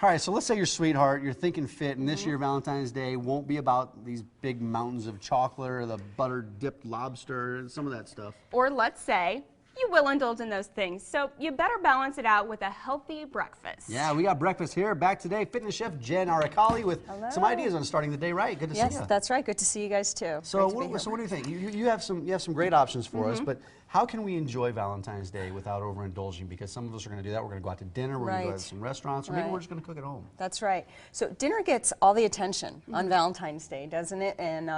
All right, so let's say your sweetheart, you're thinking fit, and this year Valentine's Day won't be about these big mountains of chocolate or the butter-dipped lobster and some of that stuff. Or let's say you will indulge in those things, so you better balance it out with a healthy breakfast. Yeah, we got breakfast here. Back today, fitness chef Jen Arricale with some ideas on starting the day right. Good to see you. Yes, that's right. Good to see you guys too. So what do you think? You have some great options for us, but how can we enjoy Valentine's Day without overindulging? Because some of us are going to do that. We're going to go out to dinner. We're going to go to some restaurants, or maybe we're just going to cook at home. That's right. So dinner gets all the attention on Valentine's Day, doesn't it? And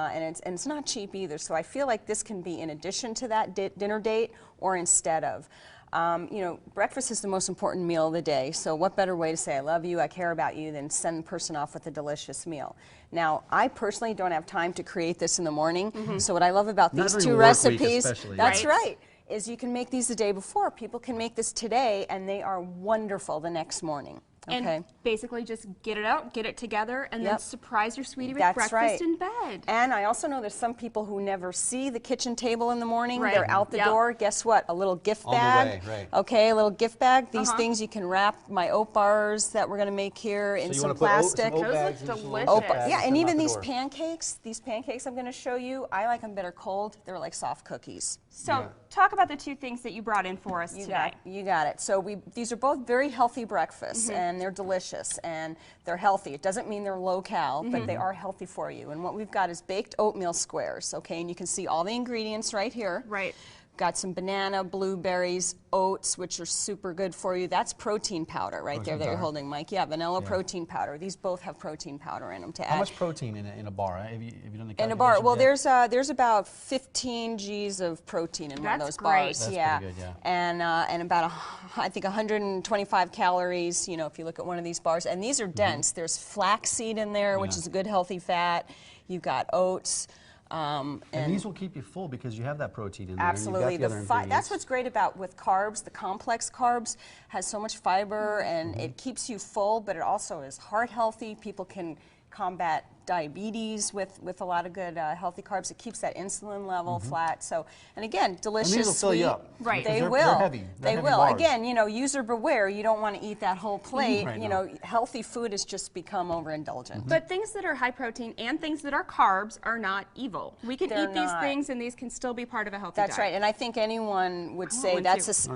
it's not cheap either. So I feel like this can be in addition to that dinner date or instead of. You know, breakfast is the most important meal of the day, so what better way to say I love you, I care about you, than send the person off with a delicious meal. Now, I personally don't have time to create this in the morning, so what I love about these two recipes, that's right, is you can make these the day before. People can make this today, and they are wonderful the next morning. Okay. And basically just get it out, get it together, and then surprise your sweetie with breakfast in bed. And I also know there's some people who never see the kitchen table in the morning. They're out the door. Guess what? A little gift bag. Okay, a little gift bag. These things you can wrap my oat bars that we're going to make here in some plastic. Those look delicious. Yeah, and even these pancakes I'm going to show you, I like them better cold. They're like soft cookies. So talk about the two things that you brought in for us today. You got it. So these are both very healthy breakfasts, and they're delicious and they're healthy. It doesn't mean they're low-cal, but they are healthy for you. And what we've got is baked oatmeal squares, okay? And you can see all the ingredients right here. Right. Got some banana, blueberries, oats, which are super good for you. That's protein powder right there that you're holding, Mike. Yeah, vanilla protein powder. These both have protein powder in them to add. How much protein in a bar? Have you done the calculation? In a bar, well, there's about 15 G's of protein in one of those bars. That's yeah, pretty good, and about I think 125 calories. You know, if you look at one of these bars, and these are dense. There's flaxseed in there, which is a good healthy fat. You've got oats. And these will keep you full because you have that protein in there. Absolutely. And you've got the other that's what's great with carbs. The complex carbs has so much fiber and it keeps you full, but it also is heart healthy. People can combat diabetes with a lot of good healthy carbs. It keeps that insulin level flat. So, and again, delicious. And these will fill you up. Right. They will. They're heavy. They heavy will. bars. Again, you know, user beware. You don't want to eat that whole plate. You know, healthy food has just become overindulgent. But things that are high protein and things that are carbs are not evil. We can eat these things, and these can still be part of a healthy diet. That's right. And I think anyone would say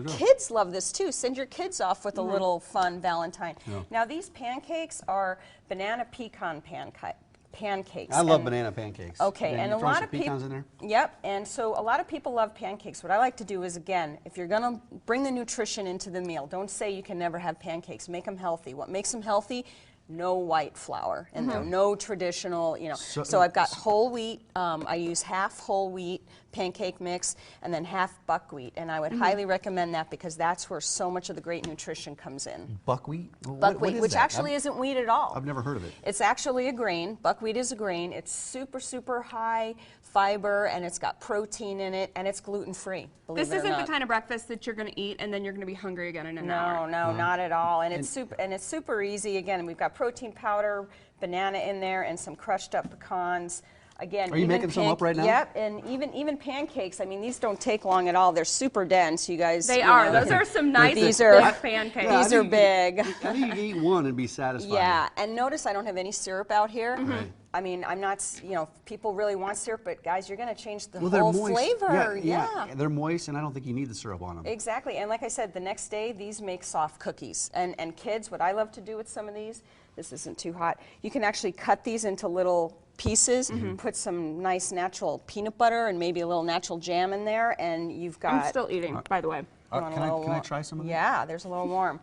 kids love this too. Send your kids off with a little fun Valentine. Now, these pancakes are banana pecan pancakes. I love banana pancakes. Okay, and a lot of pecans in there? Yep, and so a lot of people love pancakes. What I like to do is, again, if you're going to bring the nutrition into the meal, don't say you can never have pancakes. Make them healthy. What makes them healthy? No white flour in there, no traditional, you know. So I've got whole wheat. I use half whole wheat pancake mix and then half buckwheat, and I would highly recommend that because that's where so much of the great nutrition comes in. Buckwheat? Buckwheat, which actually isn't wheat at all. I've never heard of it. It's actually a grain. Buckwheat is a grain. It's super, super high fiber, and it's got protein in it, and it's gluten-free. This isn't the kind of breakfast that you're going to eat and then you're going to be hungry again in an hour. No, not at all. And it's super easy. Again, we've got protein powder, banana in there, and some crushed up pecans. Again, are you making some up right now? Yep, and even pancakes. I mean, these don't take long at all. They're super dense, you guys. They are. Those are some nice big pancakes. Yeah, these are big. I think you can eat one and be satisfied. Yeah, and notice I don't have any syrup out here. I mean, I'm not, you know, people really want syrup, but guys, you're going to change the whole flavor. Yeah, they're moist, and I don't think you need the syrup on them. Exactly, and like I said, the next day, these make soft cookies. And kids, what I love to do with some of these, this isn't too hot, you can actually cut these into little pieces, put some nice natural peanut butter and maybe a little natural jam in there, and you've got... I'm still eating, by the way. Can I try some of that? Yeah, there's a little warm.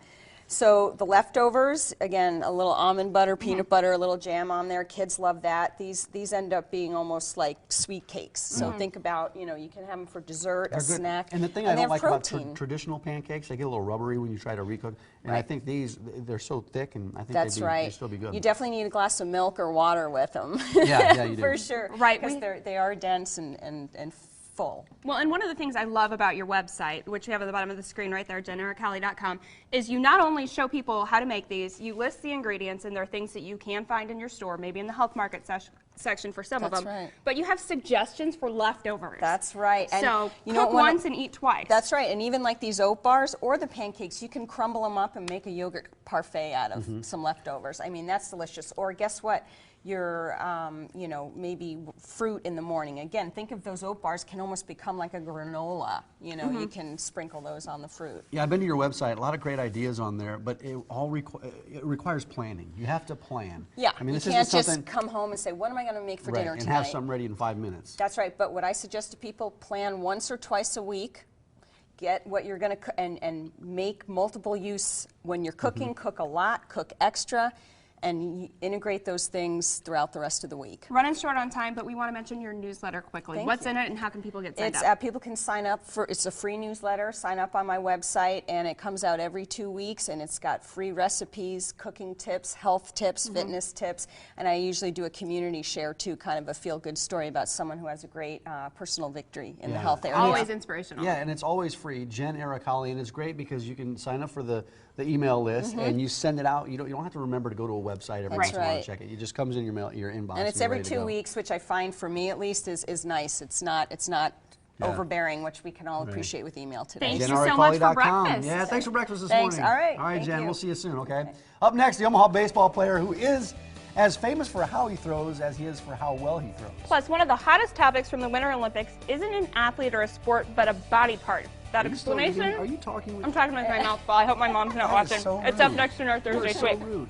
So the leftovers, again, a little almond butter, peanut butter, a little jam on there. Kids love that. These end up being almost like sweet cakes. So think about, you know, you can have them for dessert, a snack. And the thing I don't like about traditional pancakes, they get a little rubbery when you try to recook. And I think they're so thick, and I think they'd still be good. You definitely need a glass of milk or water with them. Yeah, you do. For sure. Right. Because they are dense and full. Well, and one of the things I love about your website, which you have at the bottom of the screen right there, jenarricale.com, is you not only show people how to make these, you list the ingredients, and there are things that you can find in your store, maybe in the health market section for some of That's them. right. But you have suggestions for leftovers. That's right. And so you know cook what, once and eat twice. That's right. And even like these oat bars or the pancakes, you can crumble them up and make a yogurt parfait out of some leftovers. I mean, that's delicious. Or guess what? Your, you know, maybe fruit in the morning. Again, think of those oat bars can almost become like a granola. You know, you can sprinkle those on the fruit. Yeah, I've been to your website. A lot of great ideas on there, but it all it requires planning. You have to plan. Yeah, I mean, this you can't isn't something, just come home and say, what am I going to make for right, dinner and tonight? have something ready in 5 minutes. That's right. But what I suggest to people, plan once or twice a week. Get what you're going to and make multiple use when you're cooking. Cook a lot, cook extra, and integrate those things throughout the rest of the week. Running short on time, but we want to mention your newsletter quickly. What's in it and how can people get signed up? People can sign up for, it's a free newsletter, sign up on my website, and it comes out every 2 weeks, and it's got free recipes, cooking tips, health tips, fitness tips, and I usually do a community share too, kind of a feel-good story about someone who has a great personal victory in the health area. Always inspirational. Yeah, and it's always free. Jen Arricale, and it's great because you can sign up for the email list and you send it out. You don't have to remember to go to a website every once in a while to check it. It just comes in your mail, your inbox. And it's every 2 weeks, which I find for me at least is nice. It's not overbearing, which we can all appreciate with email today. Thank you so much for breakfast. Yeah, thanks for breakfast this Thanks. morning. All right. All right, Thank Jen. you. We'll see you soon. Okay. Up next, the Omaha baseball player who is as famous for how he throws as he is for how well he throws. Plus, one of the hottest topics from the Winter Olympics isn't an athlete or a sport, but a body part. That explanation? Are you talking with? I'm talking with my mouth full. I hope my mom's not That is watching. so It's up rude. next in our You're Thursday so Quick. rude.